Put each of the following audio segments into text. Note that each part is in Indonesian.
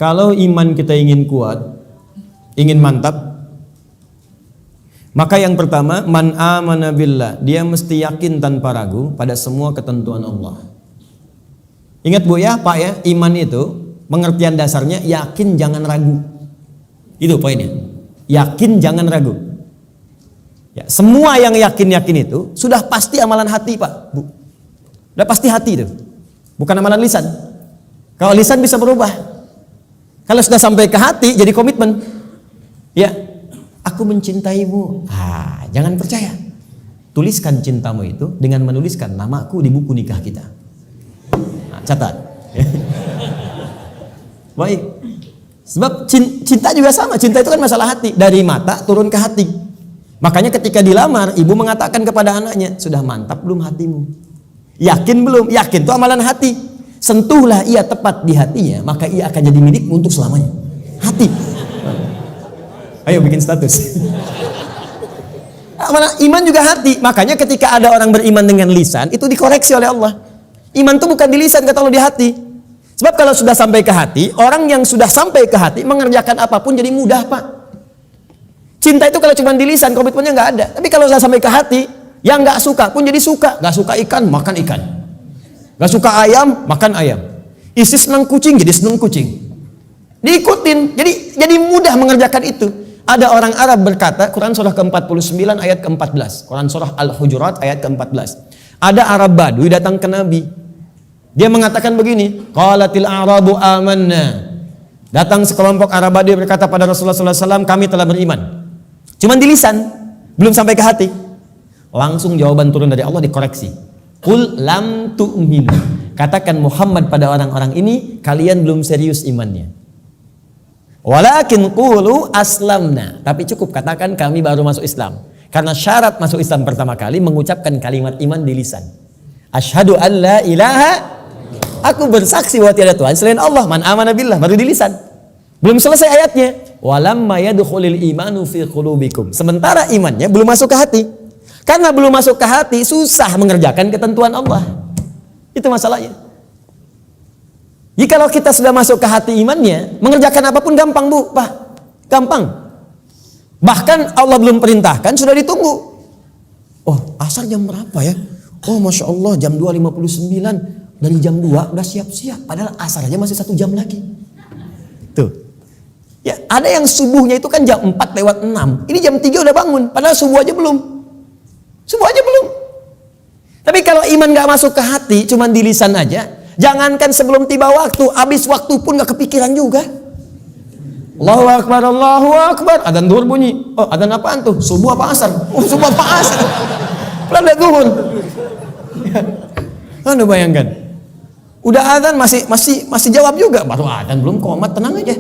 Kalau iman kita ingin kuat, ingin mantap, maka yang pertama, man amana billah, dia mesti yakin tanpa ragu pada semua ketentuan Allah. Ingat Bu ya, Pak ya, iman itu pengertian dasarnya yakin jangan ragu. Itu poinnya. Yakin jangan ragu. Ya, semua yang yakin-yakin itu sudah pasti amalan hati, Pak, Bu. Sudah pasti hati itu. Bukan amalan lisan. Kalau lisan bisa berubah. Kalau sudah sampai ke hati jadi komitmen. Ya, aku mencintaimu. Jangan percaya. Tuliskan cintamu itu dengan menuliskan namaku di buku nikah kita. Catat. Baik. Sebab cinta juga sama. Cinta itu kan masalah hati. Dari mata turun ke hati. Makanya ketika dilamar, ibu mengatakan kepada anaknya, sudah mantap belum hatimu? Yakin belum? Yakin itu amalan hati. Sentuhlah ia tepat di hatinya, maka ia akan jadi milikmu untuk selamanya. Hati. Ayo bikin status. Iman juga hati. Makanya ketika ada orang beriman dengan lisan, itu dikoreksi oleh Allah. Iman itu bukan di lisan, kata Allah, di hati. Sebab kalau sudah sampai ke hati, orang yang sudah sampai ke hati mengerjakan apapun jadi mudah, Pak. Cinta itu kalau cuma di lisan, komitmennya nggak ada. Tapi kalau sudah sampai ke hati, yang nggak suka pun jadi suka. Nggak suka ikan, makan ikan. Nggak suka ayam, makan ayam. Istri senang kucing, jadi senang kucing. Diikutin, jadi mudah mengerjakan itu. Ada orang Arab berkata, Quran surah ke-49 ayat ke-14. Quran surah Al-Hujurat ayat ke-14. Ada Arab Badui datang ke Nabi. Dia mengatakan begini, qalatil a'rabu amanna. Datang sekelompok Arab Badui berkata pada Rasulullah SAW, kami telah beriman. Cuman di lisan, belum sampai ke hati. Langsung jawaban turun dari Allah dikoreksi. Qul lam tu'minu. Katakan Muhammad pada orang-orang ini, kalian belum serius imannya. Walakin qulu aslamna. Tapi cukup katakan kami baru masuk Islam. Karena syarat masuk Islam pertama kali mengucapkan kalimat iman di lisan. Asyhadu an la ilaha, aku bersaksi bahwa tiada Tuhan selain Allah. Man amana billah, baru di lisan. Belum selesai ayatnya. Walamma yadkhulul imanu fi qulubikum. Sementara imannya belum masuk ke hati. Karena belum masuk ke hati, susah mengerjakan ketentuan Allah. Itu masalahnya. Jika kalau kita sudah masuk ke hati imannya, mengerjakan apapun gampang, Bu, Pak. Gampang. Bahkan Allah belum perintahkan, sudah ditunggu. Oh, asar jam berapa ya? Oh, Masya Allah, jam 2.59. Dari jam 2 udah siap-siap. Padahal asar aja masih 1 jam lagi. Tuh. Ya, ada yang subuhnya itu kan jam 4:06. Ini jam 3 udah bangun. Padahal subuh aja belum. Subuh aja belum. Tapi kalau iman gak masuk ke hati, cuman di lisan aja, jangankan sebelum tiba waktu, habis waktu pun gak kepikiran juga. Allahu Akbar, Allahu Akbar. Adzan zuhur bunyi. Oh, adzan apaan tuh? Subuh apa asar? Oh, subuh apa asar? Belum ada zuhur. Anda bayangkan. Udah adzan masih jawab juga. Baru adzan belum komat, tenang aja.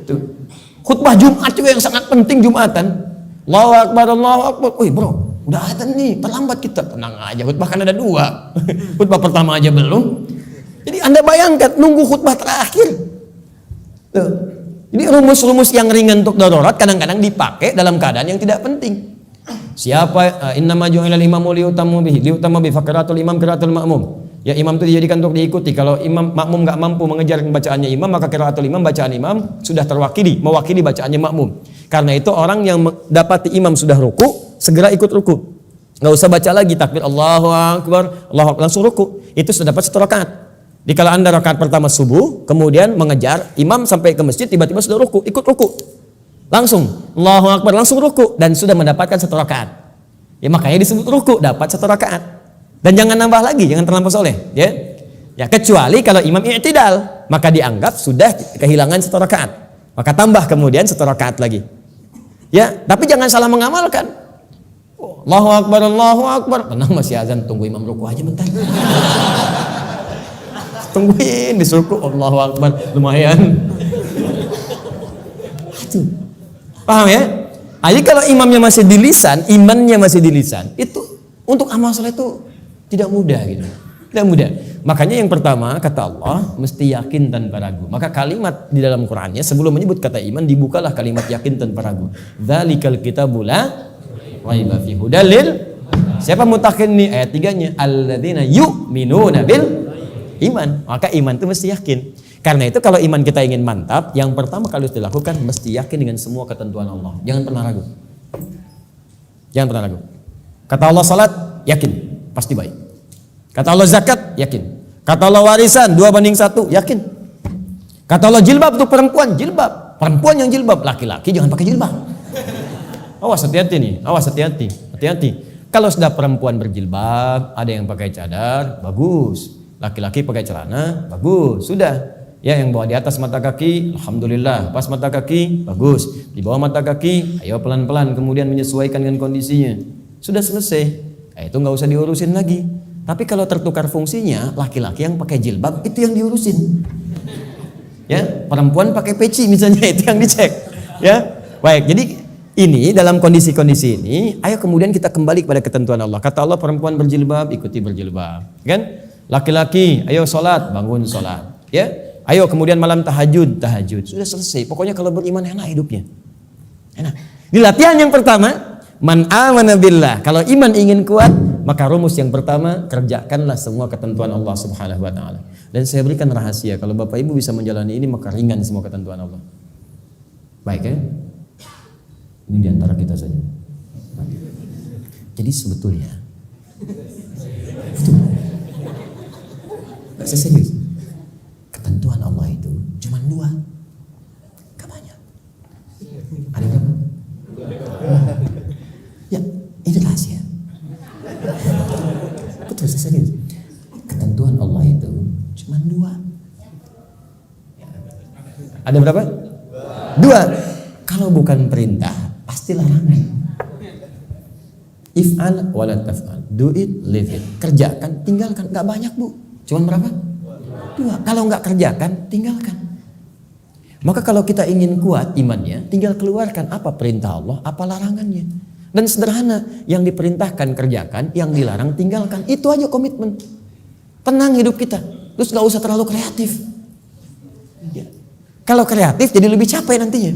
Tuh. Khutbah Jumat juga yang sangat penting Jumatan. Allahu Akbar, Allahu Akbar. Wih, bro. Udah adzan nih, terlambat kita. Tenang aja, khutbah kan ada 2. Khutbah pertama aja belum. Jadi Anda bayangkan, nunggu khutbah terakhir. Tuh. Jadi rumus-rumus yang ringan untuk darurat kadang-kadang dipakai dalam keadaan yang tidak penting. Siapa innama ju'ilal imamu liutamu bihi, liutama bi faqratul imam qiraatul ma'mum. Ya, imam itu dijadikan untuk diikuti. Kalau imam makmum enggak mampu mengejar bacaannya imam, maka qiraatul imam, bacaan imam sudah mewakili bacaannya makmum. Karena itu orang yang dapati imam sudah ruku, segera ikut ruku. Enggak usah baca lagi takbir Allahu Akbar, Allahu Akbar, langsung ruku. Itu sudah dapat 1 rakaat. Jadi kalau Anda rakaat pertama subuh, kemudian mengejar imam sampai ke masjid, tiba-tiba sudah ruku, ikut ruku. Langsung Allahu Akbar, langsung ruku dan sudah mendapatkan 1 rakaat. Ya, makanya disebut ruku, dapat 1 rakaat. Dan jangan nambah lagi, jangan terlampau soleh, ya. Ya, kecuali kalau imam i'tidal, maka dianggap sudah kehilangan 1 rakaat. Maka tambah kemudian 1 rakaat lagi. Ya, tapi jangan salah mengamalkan. Allahu Akbar, Allahu Akbar. Tenang, masih azan, tunggu imam ruku aja bentar. Tungguin disuruh Allahu Akbar, lumayan. Aduh. Paham ya? Jadi kalau imamnya masih di lisan, imannya masih di lisan, itu untuk amal saleh itu tidak mudah gitu. Tidak mudah. Makanya yang pertama kata Allah mesti yakin tanpa ragu. Maka kalimat di dalam Qur'annya sebelum menyebut kata iman dibukalah kalimat yakin tanpa ragu. Dzalikal kitabul la raiba fihi hudal lil. Siapa mutakin nih ayat 3-nya? Alladzina yu'minuna bil iman. Maka iman itu mesti yakin. Karena itu kalau iman kita ingin mantap, yang pertama kali harus dilakukan mesti yakin dengan semua ketentuan Allah. Jangan pernah ragu. Jangan pernah ragu. Kata Allah salat, yakin, pasti baik. Kata Allah zakat, yakin. Kata Allah warisan 2:1, yakin. Kata Allah jilbab untuk perempuan, jilbab. Perempuan yang jilbab, laki-laki jangan pakai jilbab. Awas hati-hati nih, awas hati-hati, hati-hati. Kalau sudah perempuan berjilbab, ada yang pakai cadar, bagus. Laki-laki pakai celana, bagus. Sudah. Ya, yang bawa di atas mata kaki, alhamdulillah. Pas mata kaki, bagus. Di bawah mata kaki, ayo pelan-pelan kemudian menyesuaikan dengan kondisinya. Sudah selesai. Itu nggak usah diurusin lagi. Tapi kalau tertukar fungsinya, laki-laki yang pakai jilbab itu yang diurusin. Ya, perempuan pakai peci misalnya itu yang dicek. Ya, baik. Jadi ini dalam kondisi-kondisi ini, ayo kemudian kita kembali kepada ketentuan Allah. Kata Allah perempuan berjilbab, ikuti berjilbab. Kan? Laki-laki, ayo sholat, bangun sholat. Ya. Ayo kemudian malam tahajud. Sudah selesai. Pokoknya kalau beriman enak hidupnya. Enak. Di latihan yang pertama, man amana billah. Kalau iman ingin kuat, maka rumus yang pertama, kerjakanlah semua ketentuan Allah Subhanahu wa taala. Dan saya berikan rahasia, kalau Bapak Ibu bisa menjalani ini maka ringan semua ketentuan Allah. Baik ya? Ini di antara kita saja. Jadi sebetulnya Gak serius. Ketentuan Allah itu cuma 2, gak banyak. Ada berapa? Ya, ini rahasia. Betul, saya serius. Ketentuan Allah itu cuma 2. Ada berapa? 2. Kalau bukan perintah, pasti larangan. If'al wala taf'al. Do it, leave it. Kerjakan, tinggalkan. Gak banyak, Bu. Cuman berapa? 2. Kalau nggak kerjakan, tinggalkan. Maka kalau kita ingin kuat imannya, tinggal keluarkan apa perintah Allah, apa larangannya. Dan sederhana, yang diperintahkan kerjakan, yang dilarang tinggalkan. Itu aja komitmen. Tenang hidup kita. Terus nggak usah terlalu kreatif. Ya. Kalau kreatif jadi lebih capek nantinya.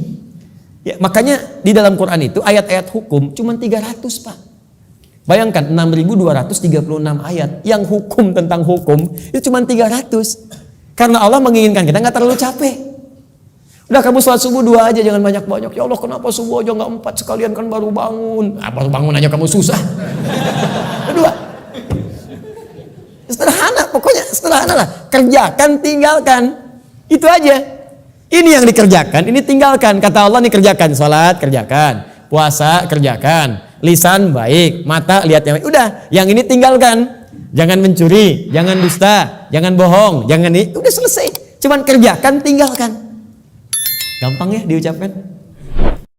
Ya, makanya di dalam Quran itu ayat-ayat hukum cuma 300, Pak. Bayangkan 6.236 ayat yang hukum tentang hukum itu cuma 300. Karena Allah menginginkan kita nggak terlalu capek. Udah kamu sholat subuh 2 aja, jangan banyak-banyak. Ya Allah kenapa subuh aja nggak 4 sekalian kan baru bangun. Baru bangun aja kamu susah. 2. Sederhana, pokoknya sederhana lah. Kerjakan, tinggalkan. Itu aja. Ini yang dikerjakan, ini tinggalkan. Kata Allah nih kerjakan, sholat kerjakan, puasa kerjakan. Lisan baik, mata lihat yang baik. Udah, yang ini tinggalkan. Jangan mencuri, jangan dusta, jangan bohong, jangan ini. Udah selesai. Cuman kerjakan, tinggalkan. Gampang ya diucapkan?